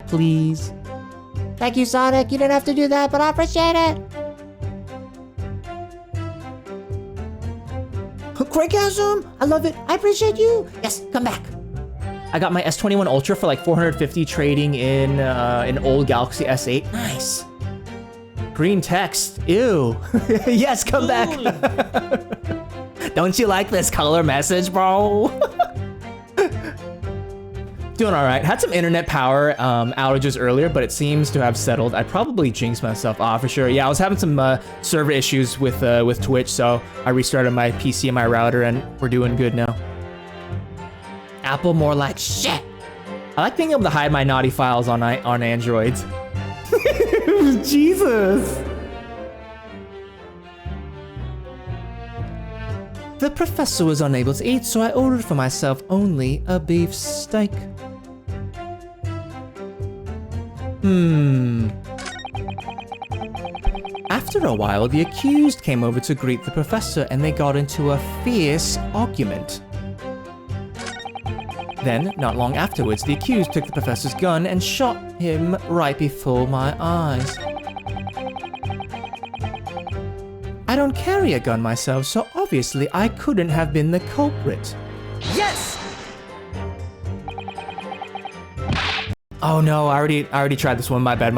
please. Thank you, Sonic. You didn't have to do that, but I appreciate it. Crankasm, I love it. I appreciate you. Yes, come back. I got my S21 Ultra for like 450 trading in an old Galaxy S8. Nice. Green text. Ew. Yes, come back. Don't you like this color message, bro? Doing all right. Had some internet power outages earlier, but it seems to have settled. I probably jinxed myself off for sure. Yeah, I was having some server issues with Twitch, so I restarted my PC and my router, and we're doing good now. Apple more like shit. I like being able to hide my naughty files on Androids. Jesus. The professor was unable to eat, so I ordered for myself only a beef steak. After a while, the accused came over to greet the professor, and they got into a fierce argument. Then, not long afterwards, the accused took the professor's gun and shot him right before my eyes. I don't carry a gun myself, so obviously I couldn't have been the culprit. Yes! Oh no, I already tried this one. My bad.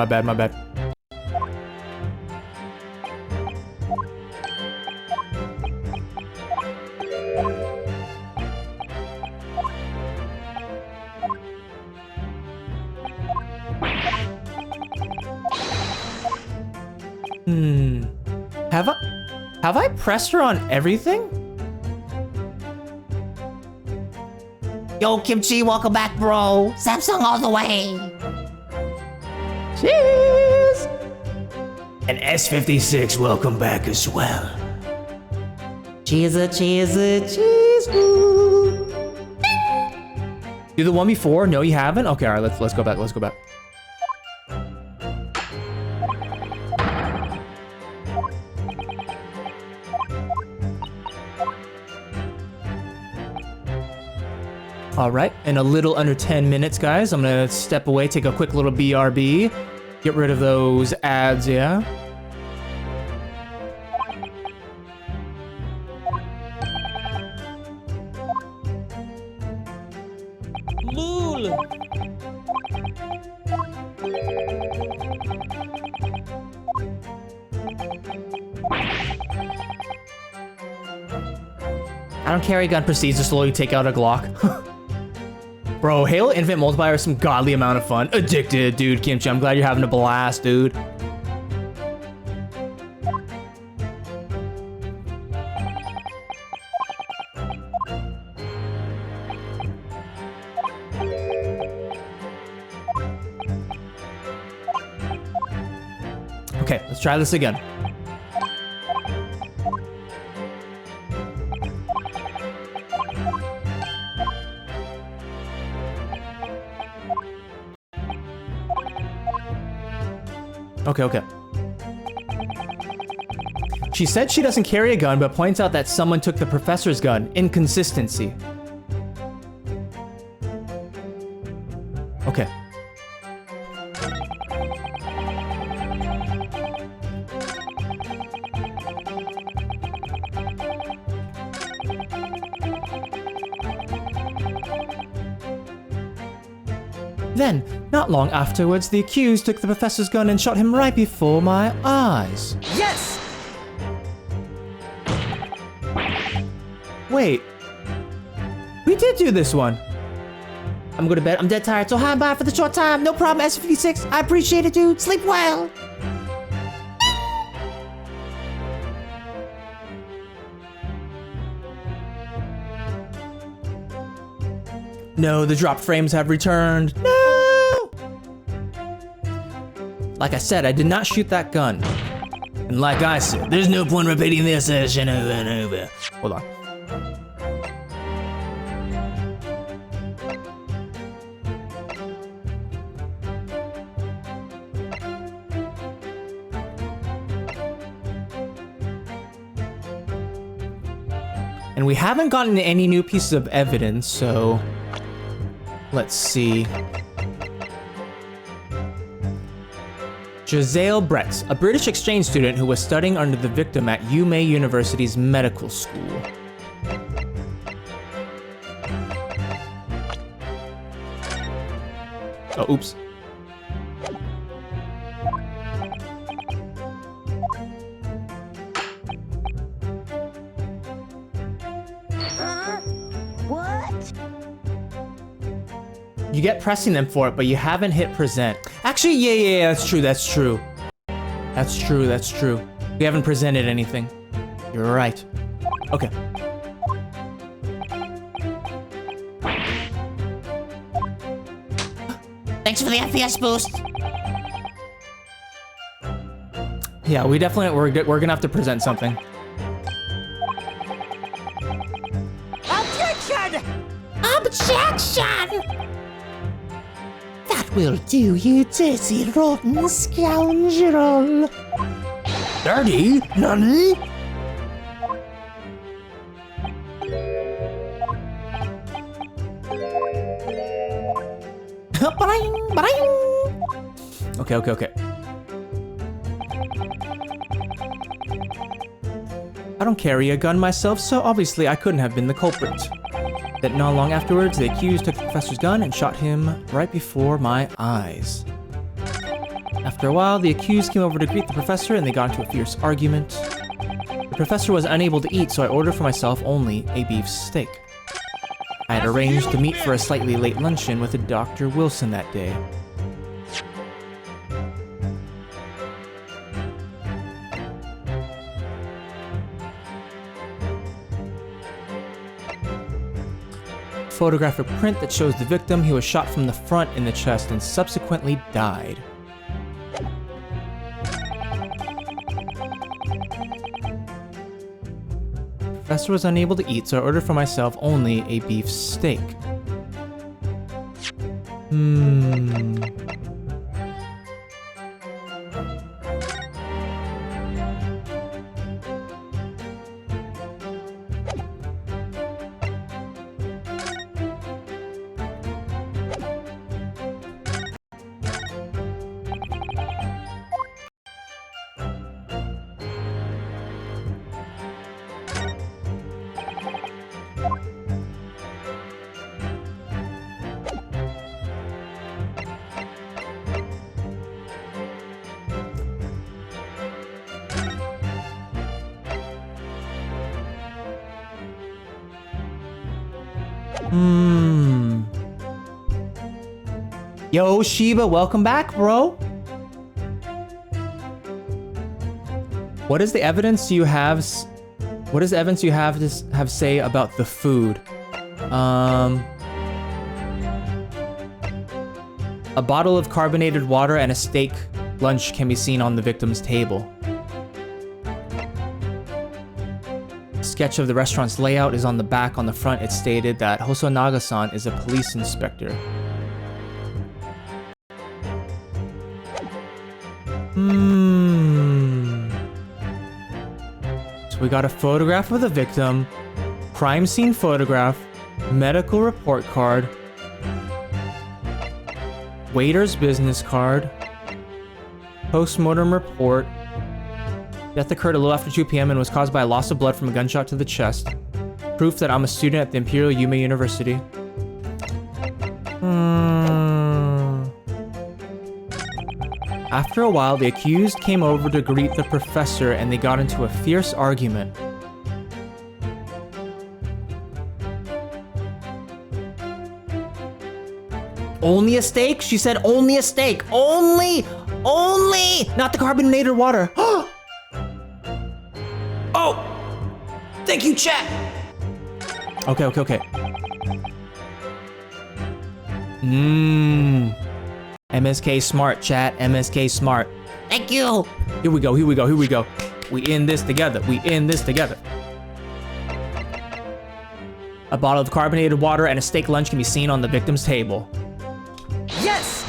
Have I pressed her on everything? Yo, Kimchi, welcome back, bro. Samsung all the way. Cheers! And S56, welcome back as well. Cheers, cheers. Ooh. Do the one before? No, you haven't? Okay, all right, let's go back. All right, in a little under 10 minutes, guys, I'm gonna step away, take a quick little BRB, get rid of those ads, yeah? Lul. I don't carry a gun proceeds to slowly take out a Glock. Bro, Halo Infinite Multiplier is some godly amount of fun. Addicted, dude. Kimchi, I'm glad you're having a blast, dude. Okay, let's try this again. Okay. She said she doesn't carry a gun, but points out that someone took the professor's gun. Inconsistency. Okay. Then, not long afterwards, the accused took the professor's gun and shot him right before my eyes. Yes! Wait. We did do this one. I'm going to bed. I'm dead tired, so hi bye for the short time. No problem, S56. I appreciate it, dude. Sleep well. No, the dropped frames have returned. No! Like I said, I did not shoot that gun. And like I said, there's no point repeating this session over and over. Hold on. And we haven't gotten any new pieces of evidence, so let's see. Giselle Bretz, a British exchange student who was studying under the victim at UMay University's medical school. Oh, oops. What? You get pressing them for it, but you haven't hit present. Actually, yeah, that's true. That's true. We haven't presented anything. You're right. Okay. Thanks for the FPS boost. Yeah, we're gonna have to present something. Objection! Objection! That will do, you dirty, rotten scoundrel. Dirty? Nani? Okay. I don't carry a gun myself, so obviously I couldn't have been the culprit. That not long afterwards, the accused took the professor's gun and shot him right before my eyes. After a while, the accused came over to greet the professor and they got into a fierce argument. The professor was unable to eat, so I ordered for myself only a beef steak. I had arranged to meet for a slightly late luncheon with Dr. Wilson that day. Photographic print that shows the victim. He was shot from the front in the chest and subsequently died. Professor was unable to eat, so I ordered for myself only a beef steak. Yo, Shiba, welcome back, bro. What is the evidence you have? What is the evidence you have to have say about the food? A bottle of carbonated water and a steak lunch can be seen on the victim's table. A sketch of the restaurant's layout is on the back. On the front, it stated that Hosonaga-san is a police inspector. So we got a photograph of the victim, crime scene photograph, medical report card, waiter's business card, post-mortem report. Death occurred a little after 2 p.m. and was caused by a loss of blood from a gunshot to the chest. Proof that I'm a student at the Imperial Yume University. After a while, the accused came over to greet the professor and they got into a fierce argument. Only a steak? She said only a steak. Only! Not the carbonated water. Oh! Thank you, chat! Okay. MSK smart, chat. MSK smart. Thank you. Here we go. We in this together. A bottle of carbonated water and a steak lunch can be seen on the victim's table. Yes!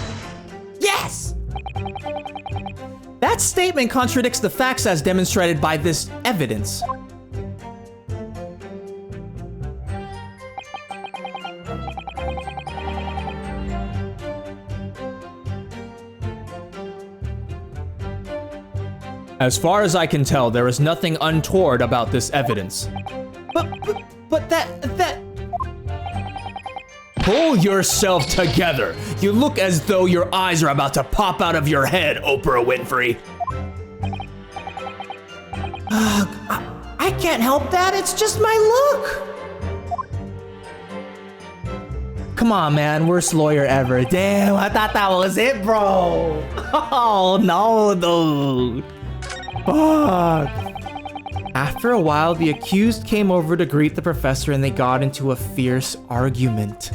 That statement contradicts the facts as demonstrated by this evidence. As far as I can tell, there is nothing untoward about this evidence. But that... Pull yourself together. You look as though your eyes are about to pop out of your head, Oprah Winfrey. I can't help that, it's just my look. Come on, man, worst lawyer ever. Damn, I thought that was it, bro. Oh, no, dude. Fuck. After a while, the accused came over to greet the professor and they got into a fierce argument.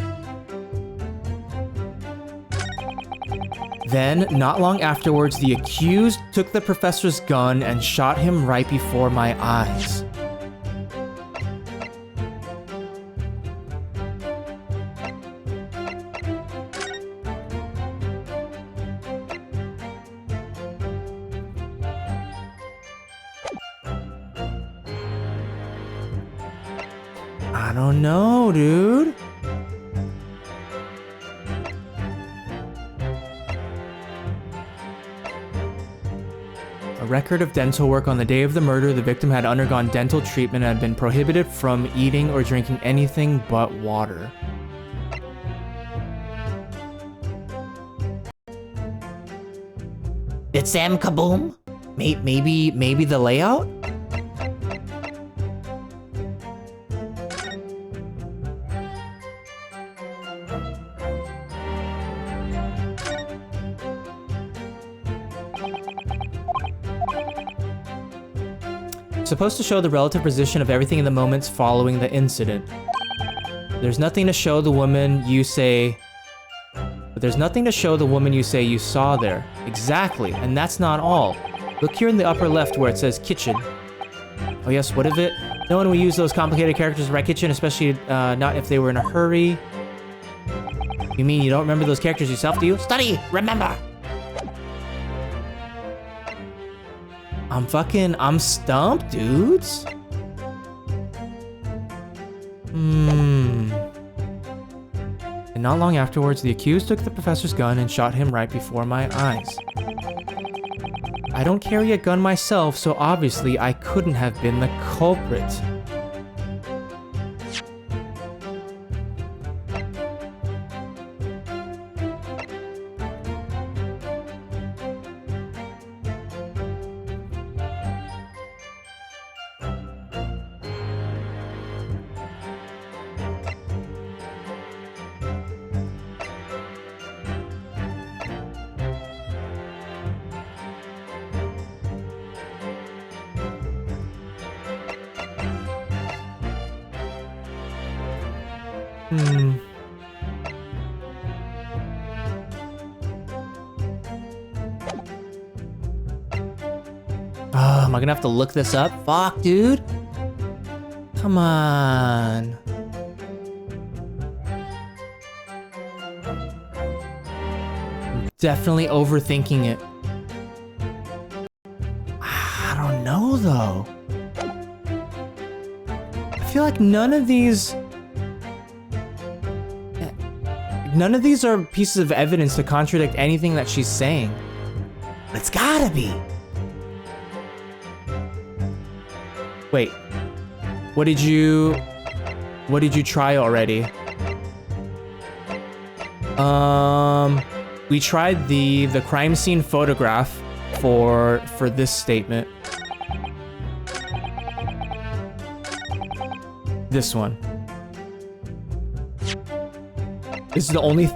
Then, not long afterwards, the accused took the professor's gun and shot him right before my eyes. I don't know, dude. A record of dental work on the day of the murder. The victim had undergone dental treatment and had been prohibited from eating or drinking anything but water. Did Sam kaboom? Maybe the layout? Supposed to show the relative position of everything in the moments following the incident. There's nothing to show the woman you say... But there's nothing to show the woman you say you saw there. Exactly, and that's not all. Look here in the upper left where it says kitchen. Oh yes, what of it? No one will use those complicated characters to write kitchen, especially not if they were in a hurry. You mean you don't remember those characters yourself, do you? Study, remember. I'm stumped, dudes. And not long afterwards, the accused took the professor's gun and shot him right before my eyes. I don't carry a gun myself, so obviously I couldn't have been the culprit. Am I gonna have to look this up? Fuck, dude. Come on. I'm definitely overthinking it. I don't know, though. I feel like none of these are pieces of evidence to contradict anything that she's saying. It's gotta be. Wait, what did you try already? We tried the crime scene photograph for this statement. This one. This is the only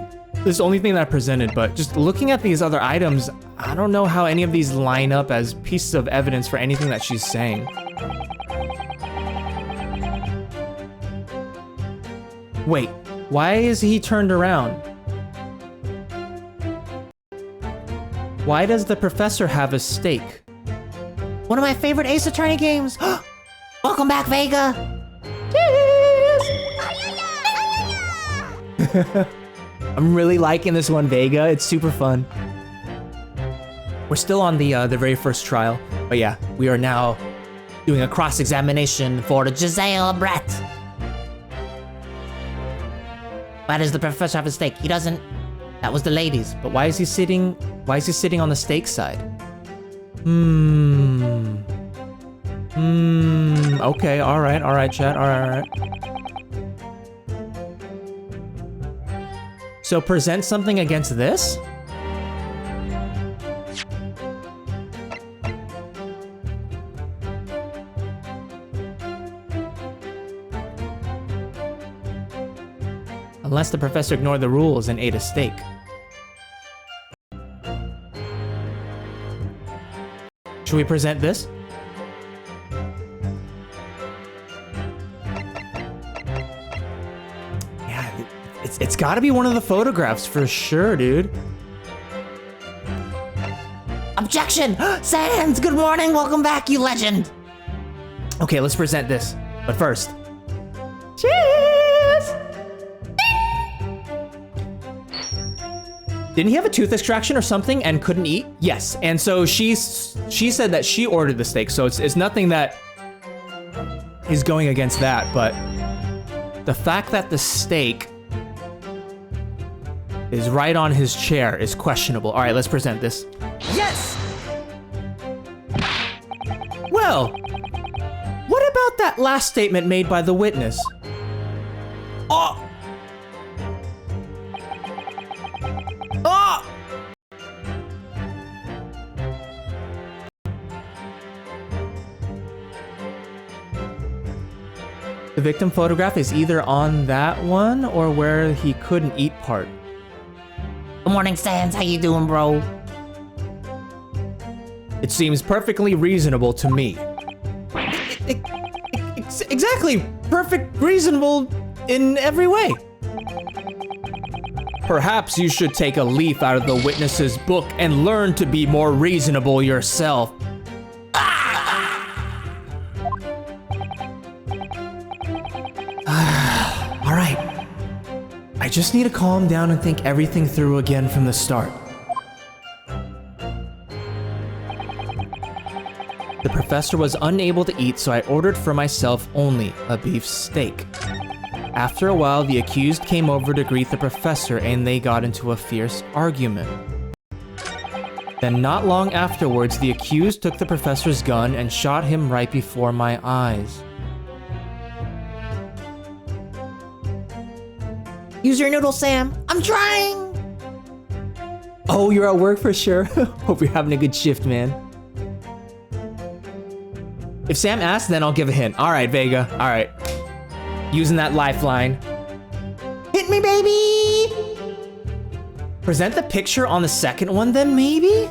thing that I presented, but just looking at these other items, I don't know how any of these line up as pieces of evidence for anything that she's saying. Wait, why is he turned around? Why does the professor have a stake? One of my favorite Ace Attorney games. Welcome back, Vega. I'm really liking this one, Vega. It's super fun. We're still on the very first trial, but yeah, we are now doing a cross-examination for Giselle Brett. Why does the professor have a stake? He doesn't. That was the ladies. But why is he sitting on the stake side? Okay, alright, chat, alright. So present something against this? Unless the professor ignored the rules and ate a steak. Should we present this? Yeah, it's gotta be one of the photographs for sure, dude. Objection! Sans, good morning, welcome back, you legend! Okay, let's present this. But first. Cheers! Didn't he have a tooth extraction or something and couldn't eat? Yes, and so she said that she ordered the steak, so it's nothing that is going against that, but the fact that the steak is right on his chair is questionable. All right, let's present this. Yes! Well, what about that last statement made by the witness? Oh! Oh! The victim photograph is either on that one or where he couldn't eat part. Good morning, Sans, how you doing, bro? It seems perfectly reasonable to me. Exactly, perfect, reasonable in every way. Perhaps you should take a leaf out of the witness's book and learn to be more reasonable yourself. All right. I just need to calm down and think everything through again from the start. The professor was unable to eat, so I ordered for myself only a beef steak. After a while, the accused came over to greet the professor and they got into a fierce argument. Then not long afterwards, the accused took the professor's gun and shot him right before my eyes. Use your noodle, Sam. I'm trying! Oh, you're at work for sure? Hope you're having a good shift, man. If Sam asks, then I'll give a hint. All right, Vega. All right. Using that lifeline. Hit me, baby! Present the picture on the second one, then maybe?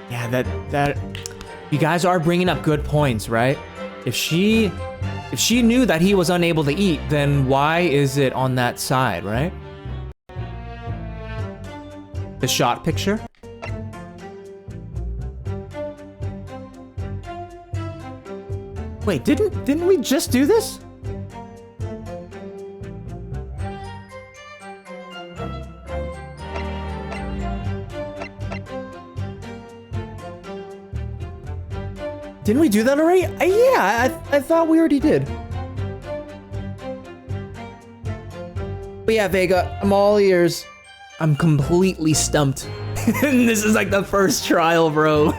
Yeah, that you guys are bringing up good points, right? If she knew that he was unable to eat, then why is it on that side, right? The shot picture? Wait, didn't we just do this? Didn't we do that already? Yeah, I thought we already did. But yeah, Vega, I'm all ears. I'm completely stumped. This is like the first trial, bro.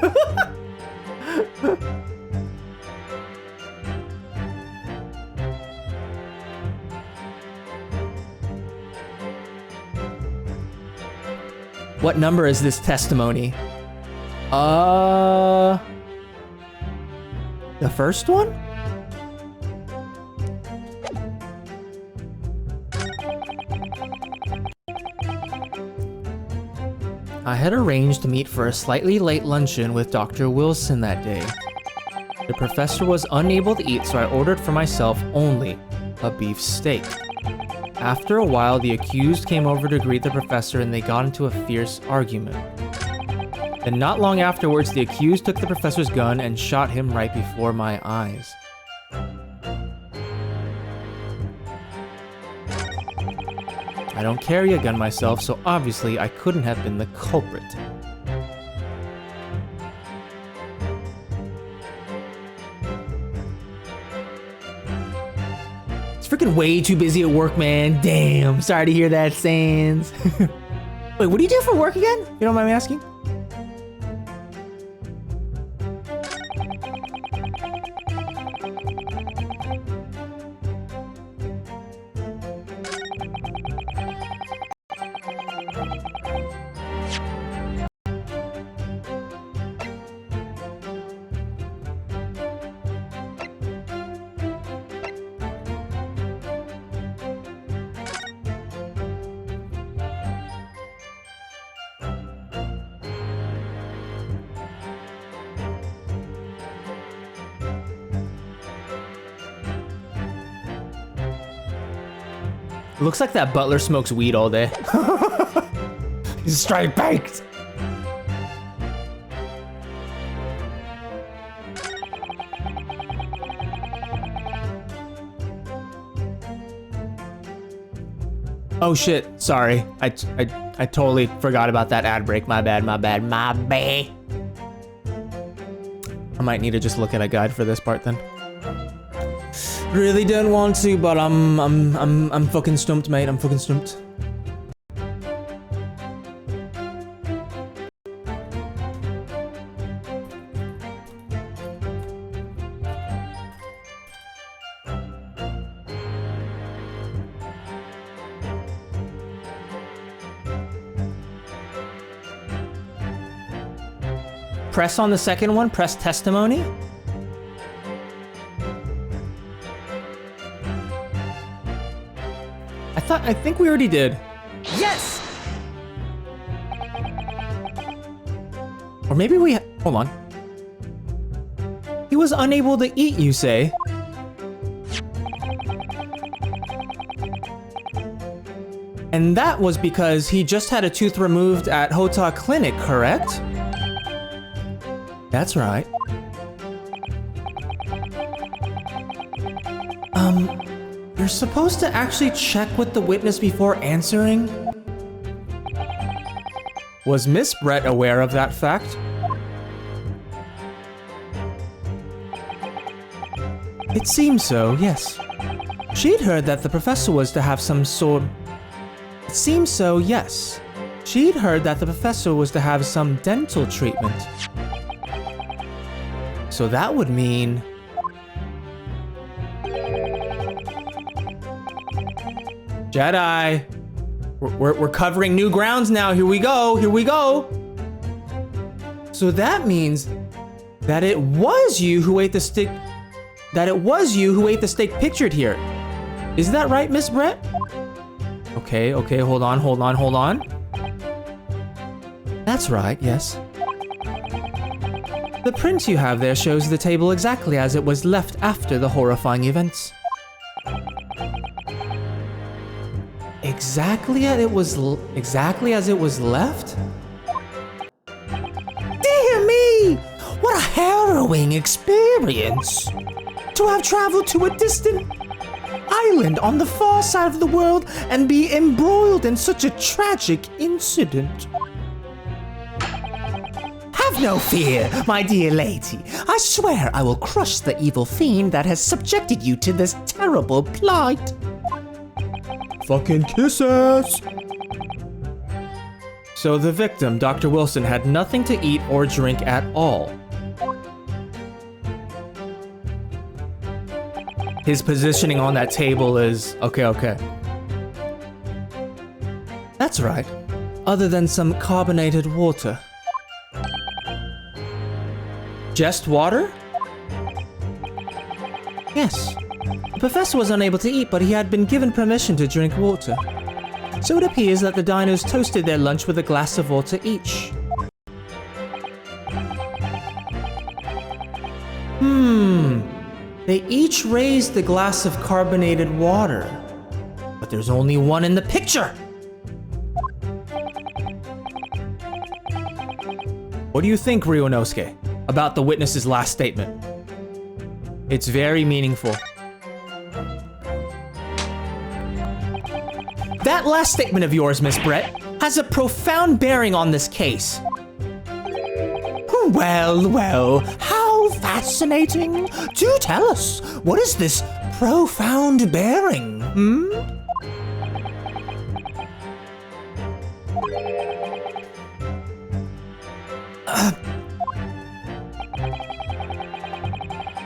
What number is this testimony? The first one? I had arranged to meet for a slightly late luncheon with Dr. Wilson that day. The professor was unable to eat, so I ordered for myself only a beef steak. After a while, the accused came over to greet the professor and they got into a fierce argument. And not long afterwards, the accused took the professor's gun and shot him right before my eyes. I don't carry a gun myself, so obviously I couldn't have been the culprit. It's freaking way too busy at work, man. Damn, sorry to hear that, Sans. Wait, what do you do for work again? You don't mind me asking? It looks like that butler smokes weed all day. He's straight baked. Oh shit, sorry. I totally forgot about that ad break. My bad. I might need to just look at a guide for this part then. Really don't want to, but I'm fucking stumped, mate. I'm fucking stumped. Press on the second one, press testimony. I think we already did. Yes! Or maybe we, hold on. He was unable to eat, you say? And that was because he just had a tooth removed at Hota Clinic, correct? That's right. You're supposed to actually check with the witness before answering? Was Miss Brett aware of that fact? It seems so, yes. She'd heard that the professor was to have some sort... It seems so, yes. She'd heard that the professor was to have some dental treatment. So that would mean... Jedi! We're covering new grounds now. Here we go. Here we go. So that means that it was you who ate the steak. That it was you who ate the steak pictured here. Is that right, Miss Brett? Okay, hold on. That's right, yes. The print you have there shows the table exactly as it was left after the horrifying events. Exactly as it was left? Dear me! What a harrowing experience! To have traveled to a distant island on the far side of the world and be embroiled in such a tragic incident. Have no fear, my dear lady. I swear I will crush the evil fiend that has subjected you to this terrible plight. Fucking kisses! So the victim, Dr. Wilson, had nothing to eat or drink at all. His positioning on that table is... Okay. That's right. Other than some carbonated water. Just water? Yes. The professor was unable to eat, but he had been given permission to drink water. So it appears that the diners toasted their lunch with a glass of water each. They each raised the glass of carbonated water. But there's only one in the picture! What do you think, Ryunosuke, about the witness's last statement? It's very meaningful. That last statement of yours, Miss Brett, has a profound bearing on this case. Well, well, how fascinating. Do tell us, what is this profound bearing,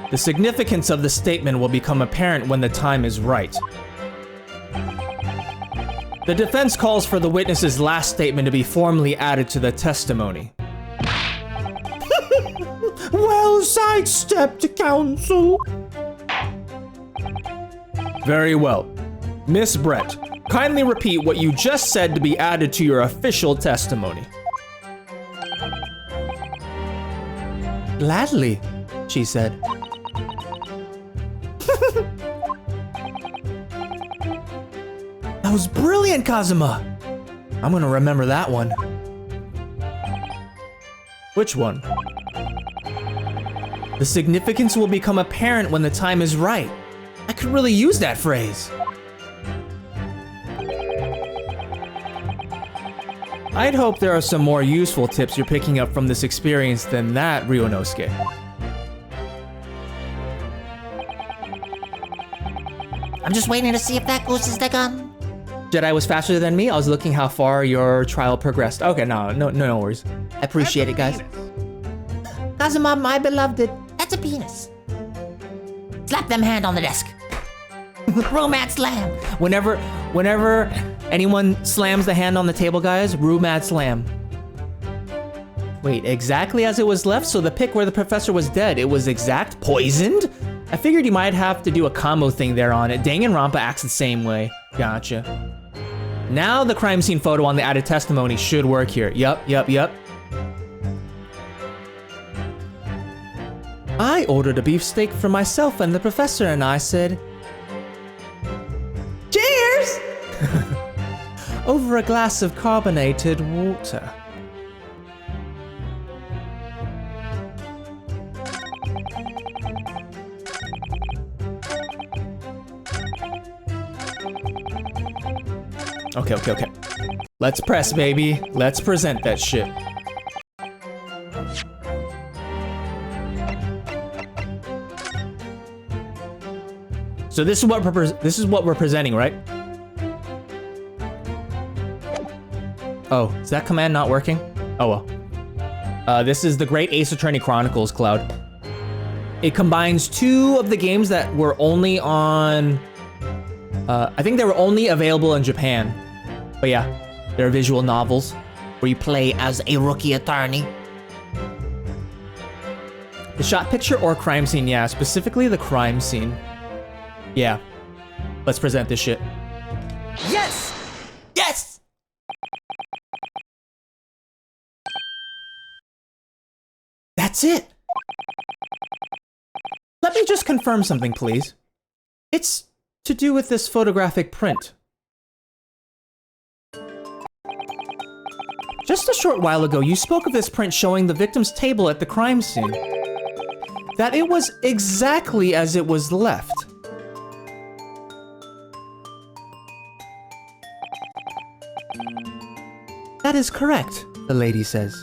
The significance of the statement will become apparent when the time is right. The defense calls for the witness's last statement to be formally added to the testimony. Well sidestepped, counsel. Very well. Miss Brett, kindly repeat what you just said to be added to your official testimony. Gladly, she said. That was brilliant, Kazuma! I'm gonna remember that one. Which one? The significance will become apparent when the time is right. I could really use that phrase. I'd hope there are some more useful tips you're picking up from this experience than that, Ryunosuke. I'm just waiting to see if that goose is the gun. Jedi was faster than me. I was looking how far your trial progressed. Okay, no worries. I appreciate it, guys. Kazuma, my beloved, that's a penis. Slap them hand on the desk. Romance slam. Whenever anyone slams the hand on the table, guys, mad slam. Wait, exactly as it was left? So the pick where the professor was dead, it was exact? Poisoned? I figured you might have to do a combo thing there on it. Danganronpa acts the same way. Gotcha. Now the crime scene photo on the added testimony should work here. Yup. I ordered a beefsteak for myself and the professor and I said, cheers! Over a glass of carbonated water. Okay. Let's press, baby. Let's present that shit. So this is what we're presenting, right? Oh, is that command not working? Oh well. This is the Great Ace Attorney Chronicles, Cloud. It combines two of the games that were only on... I think they were only available in Japan. But yeah, they're visual novels where you play as a rookie attorney. The shot picture or crime scene, yeah, specifically the crime scene. Yeah, let's present this shit. Yes! Yes! That's it. Let me just confirm something, please. It's to do with this photographic print. Just a short while ago, you spoke of this print showing the victim's table at the crime scene. That it was exactly as it was left. That is correct, the lady says.